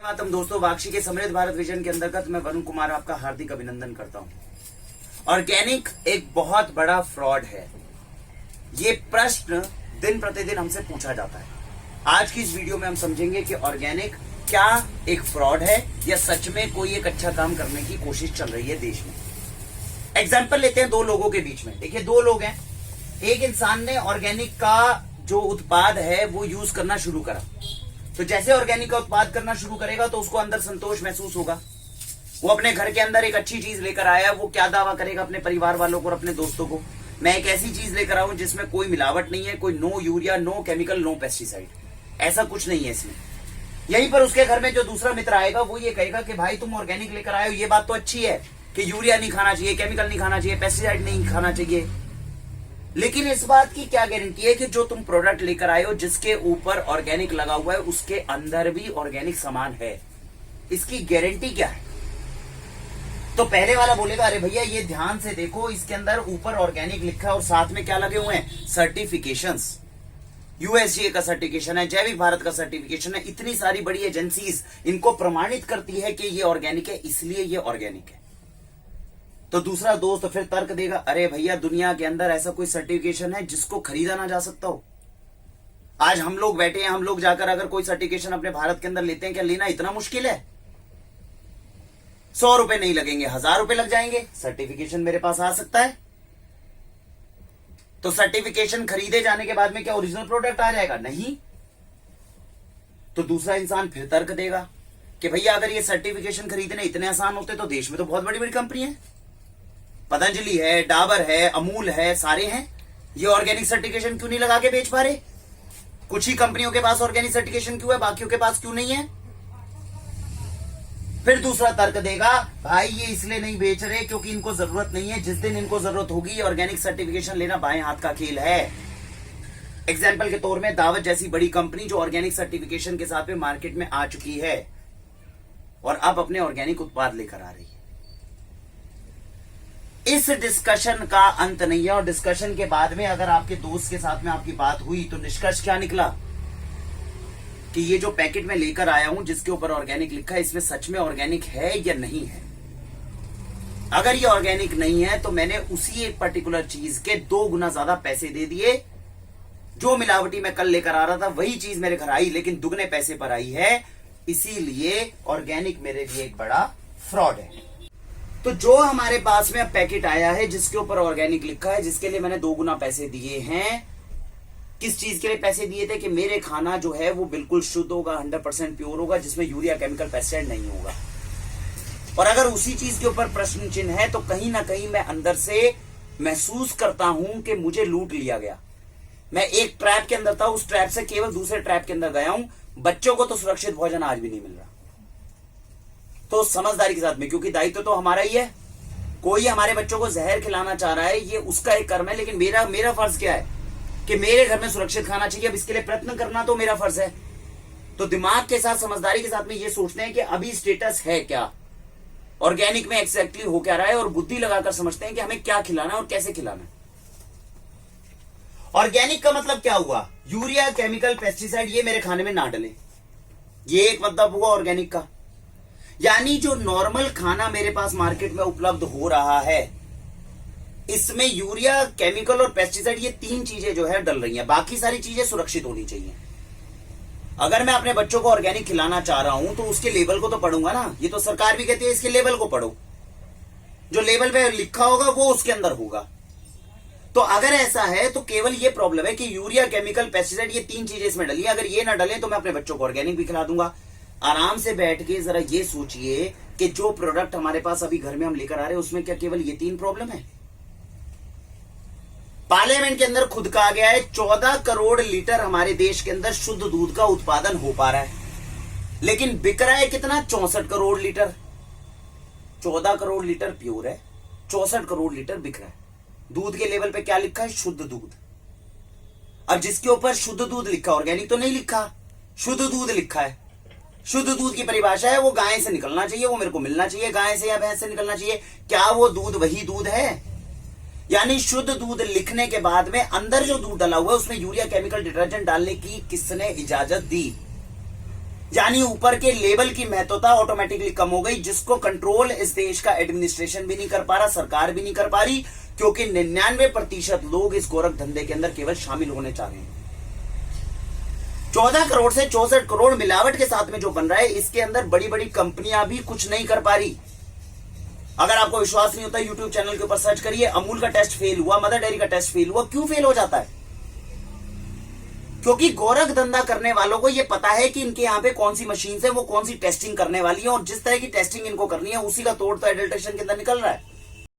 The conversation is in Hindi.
मातम दोस्तों, वाक्षी के समृद्ध भारत विजन के अंतर्गत मैं वरुण कुमार आपका हार्दिक अभिनंदन करता हूं। ऑर्गेनिक एक बहुत बड़ा फ्रॉड है। ये प्रश्न दिन प्रतिदिन हमसे पूछा जाता है। आज की इस वीडियो में हम समझेंगे कि ऑर्गेनिक क्या एक फ्रॉड है या सच में कोई एक अच्छा काम करने की कोशिश चल रही है देश में। एग्जाम्पल लेते हैं दो लोगों के बीच में। देखिए, दो लोग हैं। एक इंसान ने ऑर्गेनिक का जो उत्पाद है वो यूज करना शुरू करा। तो जैसे ऑर्गेनिक का उत्पाद करना शुरू करेगा तो उसको अंदर संतोष महसूस होगा। वो अपने घर के अंदर एक अच्छी चीज लेकर आया। वो क्या दावा करेगा अपने परिवार वालों को और अपने दोस्तों को, मैं एक ऐसी चीज लेकर आऊं जिसमें कोई मिलावट नहीं है, कोई no urea, no chemical, no pesticide, ऐसा कुछ नहीं है इसमें। यहीं पर उसके घर में जो दूसरा मित्र आएगा वो ये कहेगा कि भाई तुम ऑर्गेनिक लेकर आए हो, ये बात तो अच्छी है कि यूरिया नहीं खाना चाहिए, केमिकल नहीं खाना चाहिए, पेस्टिसाइड नहीं खाना चाहिए, लेकिन इस बात की क्या गारंटी है कि जो तुम प्रोडक्ट लेकर आए हो जिसके ऊपर ऑर्गेनिक लगा हुआ है उसके अंदर भी ऑर्गेनिक सामान है? इसकी गारंटी क्या है? तो पहले वाला बोलेगा अरे भैया ये ध्यान से देखो, इसके अंदर ऊपर ऑर्गेनिक लिखा है और साथ में क्या लगे हुए हैं? सर्टिफिकेशंस। यूएसजीए का सर्टिफिकेशन है, जैविक भारत का सर्टिफिकेशन है। इतनी सारी बड़ी एजेंसीज इनको प्रमाणित करती है कि ये ऑर्गेनिक है, इसलिए ये ऑर्गेनिक है। तो दूसरा दोस्त फिर तर्क देगा अरे भैया दुनिया के अंदर ऐसा कोई सर्टिफिकेशन है जिसको खरीदा ना जा सकता हो? आज हम लोग बैठे हैं, हम लोग जाकर अगर कोई सर्टिफिकेशन अपने भारत के अंदर लेते हैं, क्या लेना इतना मुश्किल है? 100 रुपए नहीं लगेंगे, 1000 रुपए लग जाएंगे, सर्टिफिकेशन मेरे पास आ सकता है। तो सर्टिफिकेशन खरीदे जाने के बाद में क्या ओरिजिनल प्रोडक्ट आ जाएगा? नहीं। तो दूसरा इंसान फिर तर्क देगा कि भैया अगर ये सर्टिफिकेशन खरीदने इतने आसान होते तो देश में तो बहुत बड़ी बड़ी कंपनी है, पतंजलि है, डाबर है, अमूल है, सारे हैं। ये ऑर्गेनिक सर्टिफिकेशन क्यों नहीं लगा के बेच पा रहे? कुछ ही कंपनियों के पास ऑर्गेनिक सर्टिफिकेशन क्यों है, बाकियों के पास क्यों नहीं है? फिर दूसरा तर्क देगा भाई ये इसलिए नहीं बेच रहे क्योंकि इनको जरूरत नहीं है, जिस दिन इनको जरूरत होगी ये ऑर्गेनिक सर्टिफिकेशन लेना बाएं हाथ का खेल है। एग्जाम्पल के तौर में दावत जैसी बड़ी कंपनी जो ऑर्गेनिक सर्टिफिकेशन के साथ में मार्केट में आ चुकी है और अब अपने ऑर्गेनिक उत्पाद लेकर आ रही है। इस डिस्कशन का अंत नहीं है और डिस्कशन के बाद में अगर आपके दोस्त के साथ में आपकी बात हुई तो निष्कर्ष क्या निकला कि ये जो पैकेट में लेकर आया हूं जिसके ऊपर ऑर्गेनिक लिखा है इसमें सच में ऑर्गेनिक है या नहीं है। अगर ये ऑर्गेनिक नहीं है तो मैंने उसी एक पर्टिकुलर चीज के 2 गुना ज्यादा पैसे दे दिए। जो मिलावटी मैं कल लेकर आ रहा था वही चीज मेरे घर आई लेकिन दुगने पैसे पर आई है, इसीलिए ऑर्गेनिक मेरे लिए एक बड़ा फ्रॉड है। तो जो हमारे पास में अब पैकेट आया है जिसके ऊपर ऑर्गेनिक लिखा है, जिसके लिए मैंने 2 गुना पैसे दिए हैं, किस चीज के लिए पैसे दिए थे? कि मेरे खाना जो है वो बिल्कुल शुद्ध होगा, 100% प्योर होगा, जिसमें यूरिया, केमिकल, पेस्टिसाइड नहीं होगा। और अगर उसी चीज के ऊपर प्रश्न चिन्ह है तो कहीं ना कहीं मैं अंदर से महसूस करता हूं कि मुझे लूट लिया गया। मैं एक ट्रैप के अंदर था, उस ट्रैप से केवल दूसरे ट्रैप के अंदर गया हूं। बच्चों को तो सुरक्षित भोजन आज भी नहीं मिल रहा। तो समझदारी के साथ में, क्योंकि दायित्व तो हमारा ही है। कोई हमारे बच्चों को जहर खिलाना चाह रहा है, ये उसका एक कर्म है, लेकिन मेरा फर्ज क्या है कि मेरे घर में सुरक्षित खाना चाहिए। अब इसके लिए प्रयत्न करना तो मेरा फर्ज है। तो दिमाग के साथ, समझदारी के साथ में ये सोचते हैं कि अभी स्टेटस है क्या, ऑर्गेनिक में एक्जैक्टली हो क्या रहा है, और बुद्धि लगाकर समझते हैं कि हमें क्या खिलाना है और कैसे खिलाना है। ऑर्गेनिक का मतलब क्या हुआ? यूरिया, केमिकल, पेस्टिसाइड ये मेरे खाने में ना डले, ये एक मतलब हुआ ऑर्गेनिक का। यानी जो नॉर्मल खाना मेरे पास मार्केट में उपलब्ध हो रहा है इसमें यूरिया, केमिकल और पेस्टिसाइड ये 3 चीजें जो है डल रही हैं, बाकी सारी चीजें सुरक्षित होनी चाहिए। अगर मैं अपने बच्चों को ऑर्गेनिक खिलाना चाह रहा हूं तो उसके लेबल को तो पढ़ूंगा ना। ये तो सरकार भी कहती है इसके लेबल को पढ़ो, जो लेबल पे लिखा होगा वो उसके अंदर होगा। तो अगर ऐसा है तो केवल ये प्रॉब्लम है कि यूरिया, केमिकल, पेस्टिसाइड ये 3 चीजें इसमें डली। अगर ये ना डले तो मैं अपने बच्चों को ऑर्गेनिक भी खिला दूंगा। आराम से बैठ के जरा ये सोचिए कि जो प्रोडक्ट हमारे पास अभी घर में हम लेकर आ रहे हैं उसमें क्या केवल ये 3 प्रॉब्लम है? पार्लियामेंट के अंदर खुद कहा गया है 14 करोड़ लीटर हमारे देश के अंदर शुद्ध दूध का उत्पादन हो पा रहा है, लेकिन बिक रहा है कितना? 64 crore litre. 14 crore litre pure है, 64 करोड़ लीटर बिक रहा है। दूध के लेवल पे क्या लिखा है? शुद्ध दूध। अब जिसके ऊपर शुद्ध दूध लिखा, ऑर्गेनिक तो नहीं लिखा, शुद्ध दूध लिखा है। शुद्ध दूध की परिभाषा है वो गाय से निकलना चाहिए, वो मेरे को मिलना चाहिए, गाय से या भैंस से निकलना चाहिए। क्या वो दूध वही दूध है? यानी शुद्ध दूध लिखने के बाद में अंदर जो दूध डाला हुआ है उसमें यूरिया, केमिकल, डिटर्जेंट डालने की किसने इजाजत दी? यानी ऊपर के लेवल की महत्वता ऑटोमेटिकली कम हो गई, जिसको कंट्रोल इस देश का एडमिनिस्ट्रेशन भी नहीं कर पा रहा, सरकार भी नहीं कर पा रही, क्योंकि 99% लोग इस गोरख धंधे के अंदर केवल शामिल होने चाह रहे हैं। 14 करोड़ से 64 करोड़ मिलावट के साथ में जो बन रहा है, इसके अंदर बड़ी बड़ी कंपनियां भी कुछ नहीं कर पा रही। अगर आपको विश्वास नहीं होता, यूट्यूब चैनल के ऊपर सर्च करिए, अमूल का टेस्ट फेल हुआ, मदर डेयरी का टेस्ट फेल हुआ। क्यों फेल हो जाता है? क्योंकि गोरख धंधा करने वालों को यह पता है कि इनके यहां पे कौन सी मशीन है, वो कौन सी टेस्टिंग करने वाली है, और जिस तरह की टेस्टिंग इनको करनी है उसी का तोड़ तो एडल्ट्रेशन के अंदर निकल रहा है।